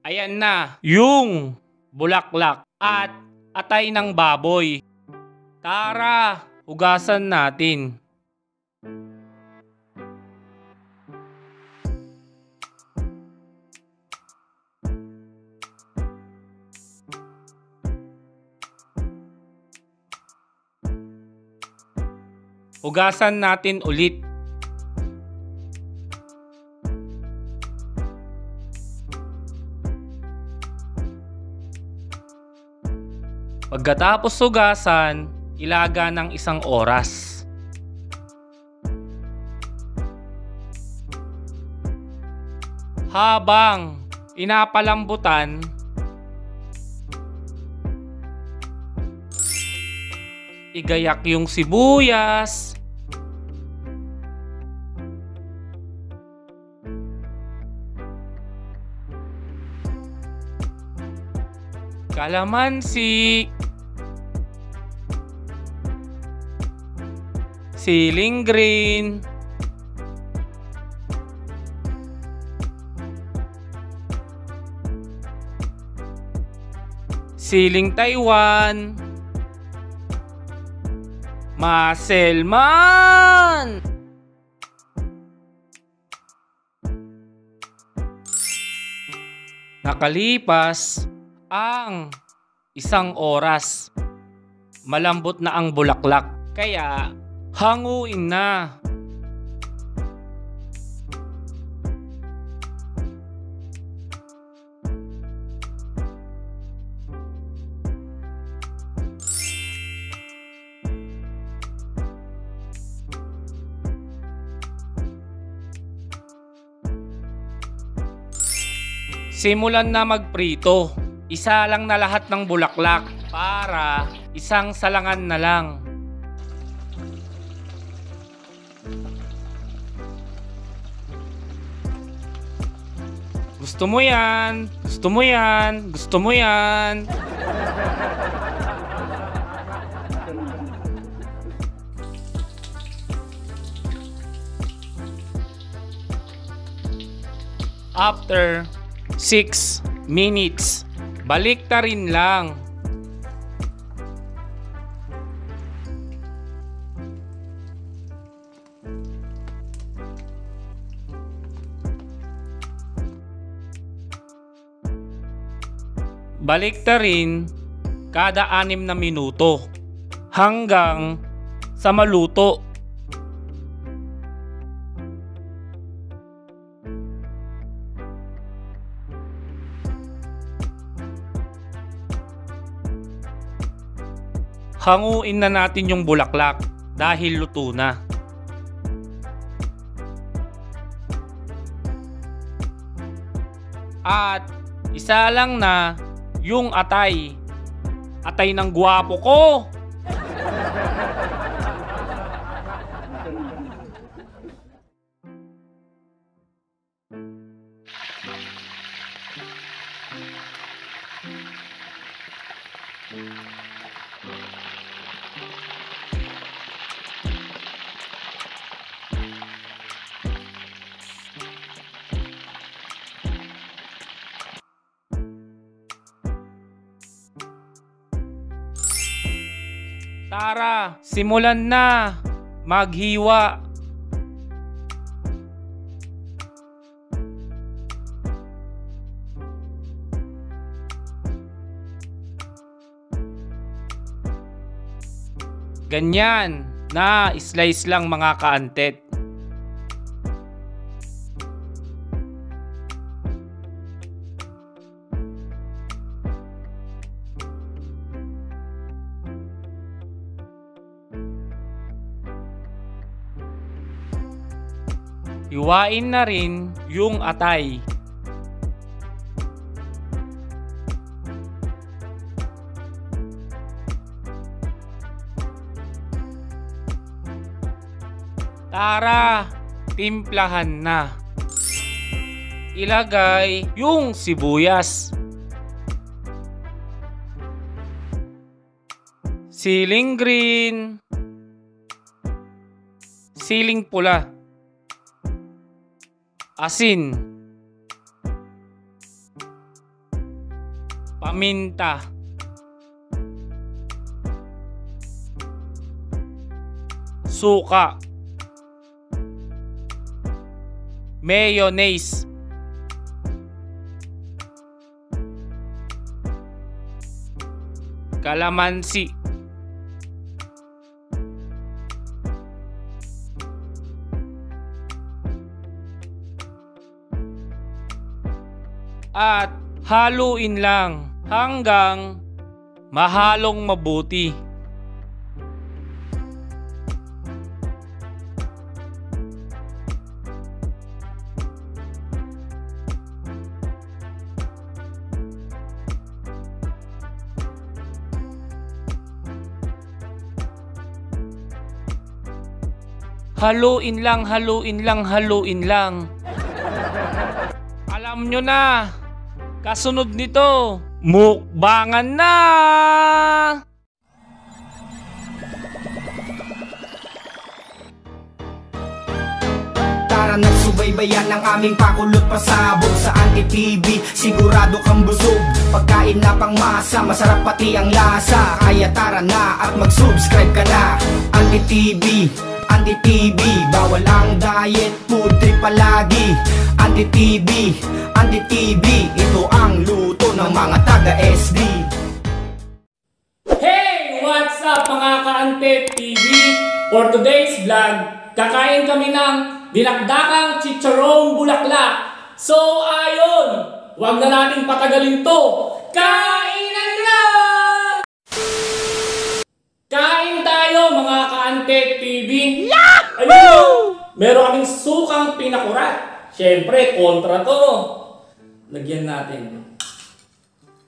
Ayan na yung bulaklak at atay ng baboy. Tara, hugasan natin. Hugasan natin ulit. Pagkatapos hugasan, ilaga ng 1 oras. Habang inapalambutan, igayak yung sibuyas, kalamansi, siling green, siling Taiwan, maselman. Nakalipas ang 1 oras, malambot na ang bulaklak, kaya hanguin na. Simulan na magprito. Isa lang na lahat ng bulaklak para isang salangan na lang. Gusto mo yan? Gusto mo yan? Gusto mo yan? After 6 minutes, baliktarin lang. Baliktarin kada 6 na minuto hanggang sa maluto. Hanguin na natin yung bulaklak dahil luto na. At isa lang na yung atay. Atay ng gwapo ko. Tara, simulan na maghiwa. Ganyan na slice lang mga kaantet. Hiwain na rin yung atay. Tara, timplahan na. Ilagay yung sibuyas, siling green, siling pula, asin, paminta, suka, mayonnaise, kalamansi, at haluin lang hanggang mahalong mabuti. Haluin lang, haluin lang, haluin lang. Alam nyo na, kasunod nito, mukbangan na! Tara nagsubaybayan ang aming pakulot pasabog sa Anti-TV. Sigurado kang busog, pagkain na pang masa, masarap pati ang lasa. Kaya tara na at mag-subscribe ka na. Anti-TV, Anti-TV, bawal ang diet, food trip palagi. Anti-TV, Anti-TV, ito ang luto ng mga taga-SD. Hey! What's up mga ka-Anti-TV? For today's vlog, kakain kami ng dinakdakang chicharong bulaklak. So ayun, wag na nating patagalin to. Kainan na! Kain tayo mga ka-Anti-TV. Ayun! Meron kaming sukang pinakurat. Siyempre, kontra to. Lagyan natin.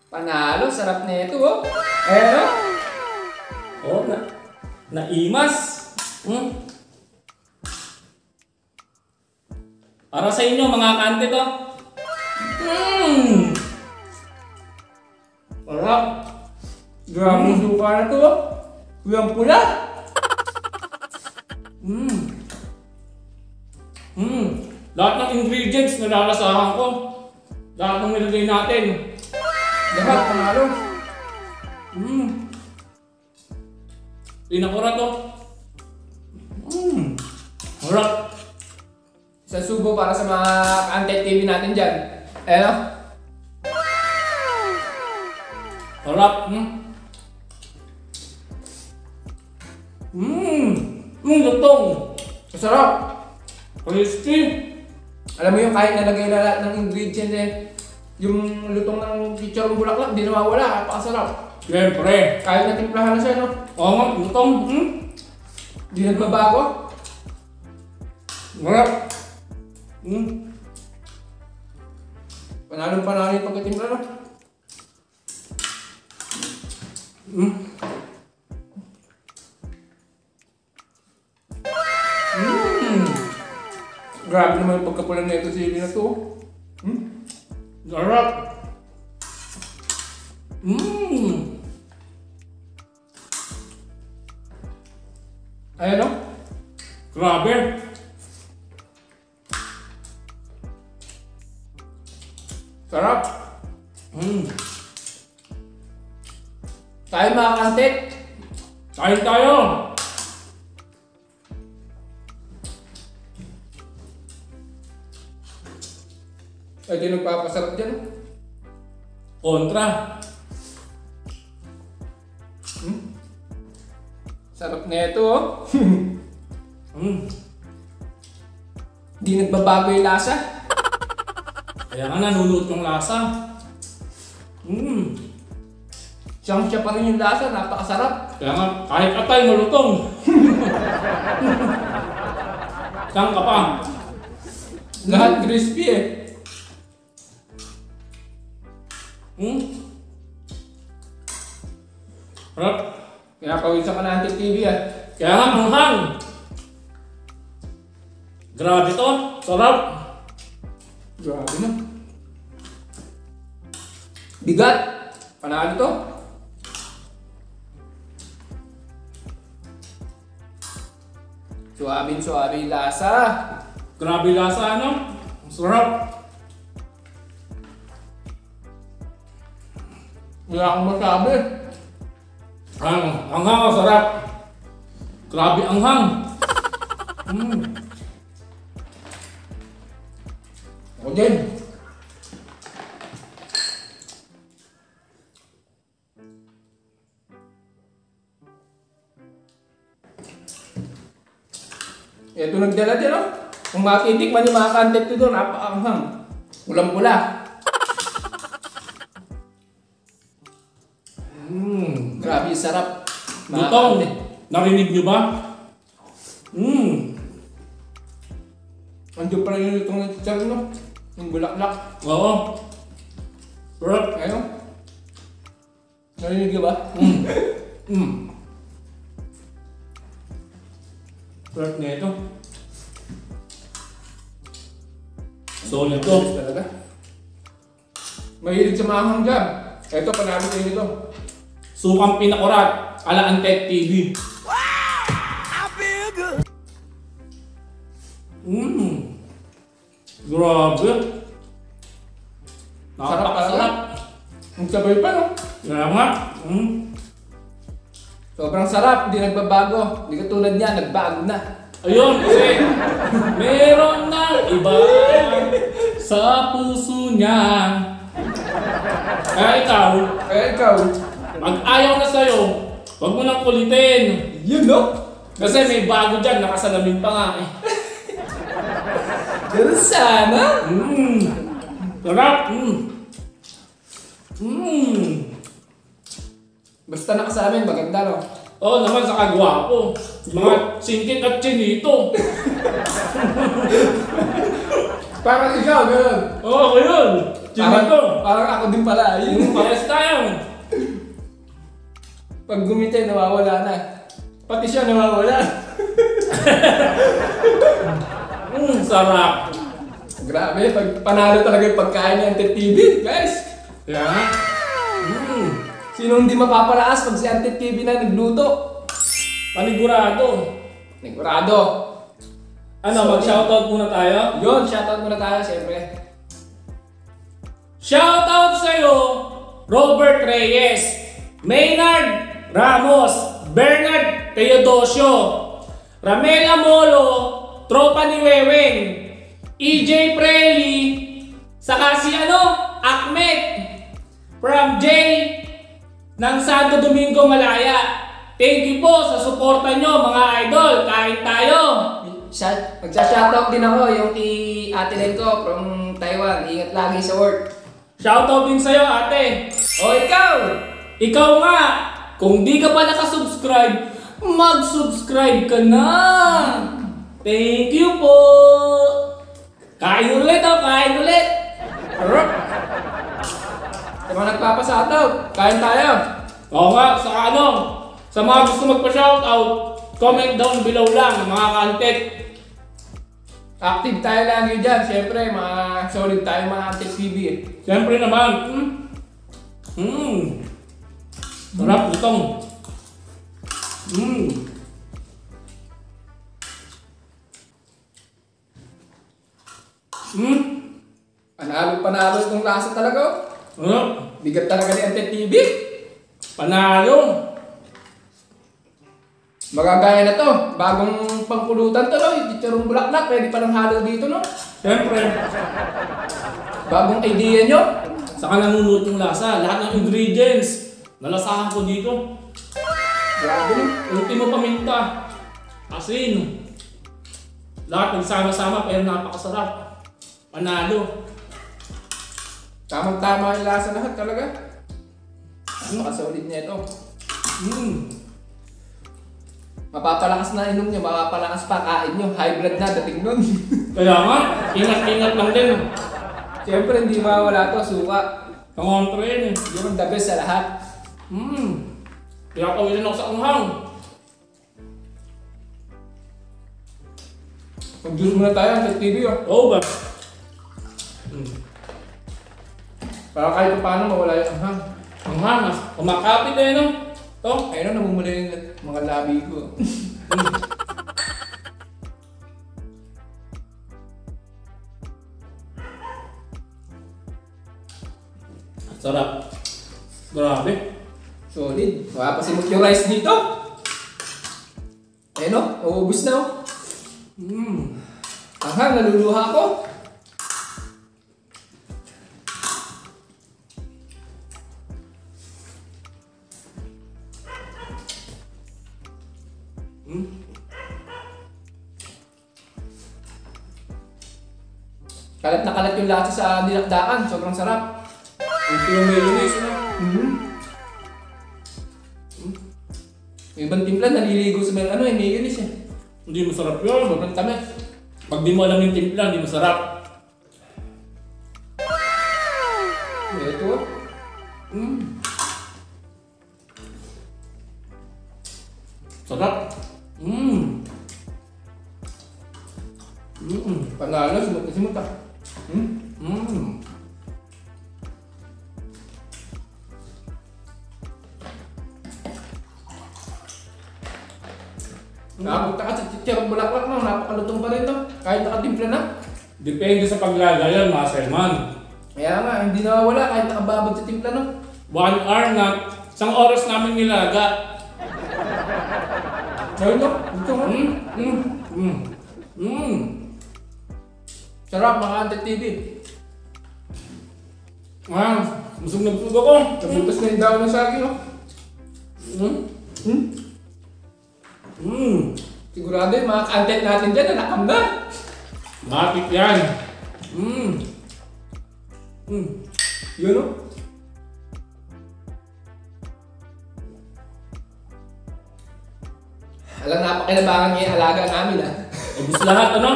Panalo, sarap na ito, oh. Ayan, oh. Oh, naimas. Para sa inyo mga ka-Ante to. Sarap. Grabe yung suka na ito, oh. Yung pula. Lahat ng ingredients nalalasahan ko. Lahat ng nilagay natin. Lahat, panalo. Pinakura to. Sarap. Isang subo para sa mga Anti-TV natin dyan. Ayan, oh. Sarap. Lutong. Masarap. Crispy. Alam mo yung kahit nalagay na lahat ng ingredients eh, yung lutong ng chicharong bulaklak, di nawawala. Napakasarap. Siyempre. Kahit natimplahan na siya, no? Oo nga, lutong. Di nagbabago. Sarap. Panalo yung pagkatimpla, no? Grabe naman yung pagkapula na ito sili na to. Sarap. Ayan, oh. Grabe. Sarap. Tayo mga kantit. Kain tayo. Ay, di nagpapasarap dyan. Kontra. Sarap na ito, oh. Di nagbabago yung lasa. Kaya nga nanunod yung lasa. Siyang-siya pa rin yung lasa, napakasarap. Kaya nga kahit atay malutong. Saan ka pa? Lahat crispy eh. Sarap. Kaya pawisan ka na Anti-TV ah. Kaya nga manghang. Grabe to. Sarap. Grabe na. Bigat. Panalo to. Suabing-suabi lasa. Grabe lasa ano. Sarap. Wala akong masabi. Ang hang, sarap. Grabe ang hang. Ako din. Ito nagdala din, oh. Kung matitikman yung mga content ko doon, napakaanghang. Pulang-pula. Grabe, sarap. Lutong, narinig nyo ba? Andiyo pa rin yung lutong ng chichar, no? Yung bulaklak. Oo. Sarap. Ayun. Narinig ka ba? Sarap na ito. Solid to. Talaga. Mahilig sa mahang dyan. Ito, panalo kayo nito. Sukang pinakurat, ala Antet TV. Grabe. Napakasarap. Ang sabay pa, no? Kaya nga. Sobrang sarap, hindi nagbabago. Hindi katulad niya, nagbago na. Ayun, kasi meron ng iba sa puso niya. Kaya ikaw, pag ayaw na sa'yo, huwag mo nang kulitin. Yun, no? Kasi may bago dyan, nakasalamin pa nga eh. Ganun sana. Sarap. Basta nakasamin, maganda, no? Oo naman, sa kagwapo. Mga singkit at chinito. Parang ikaw, gano'n. Oo, ako yun. Chinito. Parang ako din pala. Yun. Parehas tayo. Pag gumiti, nawawala na. Pati siya nawawala. Sarap. Grabe, pag panalo talaga yung pagkain ni Antet TV, guys. Kaya nga. Sino hindi mapapalaas pag si Antet TV na nagluto? Panigurado. Nigurado. Ano, mag-shoutout muna tayo? Yun, shoutout muna tayo, siyempre. Shoutout sa'yo, Robert Reyes, Maynard Ramos, Bernard Teodosio, Ramela Molo, Tropa ni Weweng, EJ Preli, saka si Ahmed, from J ng Santo Domingo, Malaya. Thank you po sa suporta nyo mga idol. Kain tayo. Magsa-shoutout din ako yung kay Ate Len ko from Taiwan. Ingat lagi sa work. Shoutout din sa'yo ate. O ikaw! Ikaw nga, kung di ka pa nakasubscribe, mag-subscribe ka na. Thank you po. Kain ulit kain ulit. Sa mga nagpapa-shoutout, kain tayo. Oo nga, sa mga gusto magpa-shoutout, comment down below lang mga ka-Antet. Active tayo lagi dyan. Siyempre, mga solid tayo mga Antet TV eh. Siyempre naman. Sarap itong. Panalo itong lasa talaga. Bigat talaga ni Antet TV. Panalo. Magagaya na to. Bagong pangpulutan to, no? Yung chicharong bulaklak. Pwede pa ng halo dito, no? Siyempre. Bagong idea nyo. Saka nanunod yung lasa. Lahat ng ingredients. Nalasahan ko dito. Grabe, no? Ultimo paminta. Asin. Lahat nagsama-sama pero napakasarap. Panalo. Tamang-tama yung lasa lahat talaga. Kasolid niya ito. Mapapalakas na inom nyo, mapapalakas pa kain nyo. High blood na dating nun. Kaya nga, ingat-ingat lang din. Siyempre hindi mawala to, suka. Pangontra yun eh. Yun ang the best sa lahat. Kaya kawilan ako sa anghang. Mag-juice muna tayo, Antet TV oh. Oo ba? Para kahit paano mawala yung anghang. Anghang ah. Kumakapit eh no? To? Ayun na, namumula yung mga labi ko. Sarap. Grabe. Solid. Mapapasimot yung rice dito. Ayan o, uubos na o. Aha, naluluha ko. Kalat na kalat yung lasa sa dinakdakan. Sobrang sarap. Ito yung mayonnaise, no? Yung ibang timpla naliligo sa mayonnaise eh. Hindi masarap yun. Sobrang tamis. Pag di mo alam yung timpla, hindi masarap. Ito. Sarap. Panalo, simot na simot ah. Nakapunta ka sa Chicharong Bulaklak na, napakalutong pa rin no? Kahit nakatimpla na. Depende sa paglagayan, muscle man. Kaya nga, hindi nawawala kahit nakababad sa timpla no? 1 hour na, isang oras namin nilaga. Ayun no? Ito nga. Sarap mga Antet TV. Busog na busog ako. Nabutas na yung daon ng saging no? Sigurado yung mga content natin dyan nakam na. Matik yan. Yun no? Alam napakinabangan niya yung alaga namin ah. Ubus lahat, ano?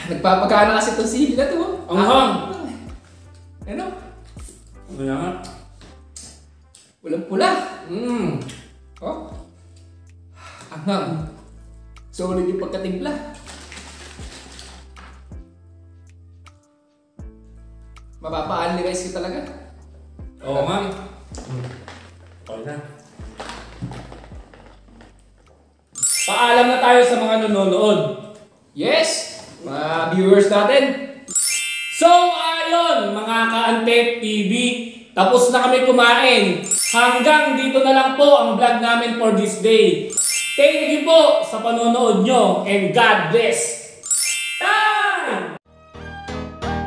Nagpapagana kasi itong sili na to. Ang hang. Ano? Kaya nga. Walang pula. Oh. Anghang. Solid yung pagkatimpla. Mapapa-analyze ka talaga. Oo nga. Okay na. Paalam na tayo sa mga nanonood. Yes! Mga viewers natin. So, ayun, mga ka-Antet TV. Tapos na kami kumain. Hanggang dito na lang po ang vlog namin for this day. Thank you po sa panonood nyo and God bless. Time!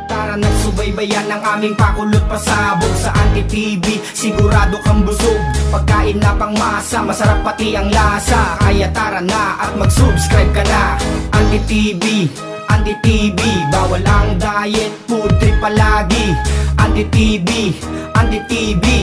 Tara nagsubaybayan ang aming pakulot pasabog sa Antet TV. Sigurado kang busog, pagkain na pang masa, masarap pati ang lasa. Kaya tara na at mag-subscribe ka na. Antet TV, Antet TV, bawal ang diet, food trip palagi. Antet TV, Antet TV.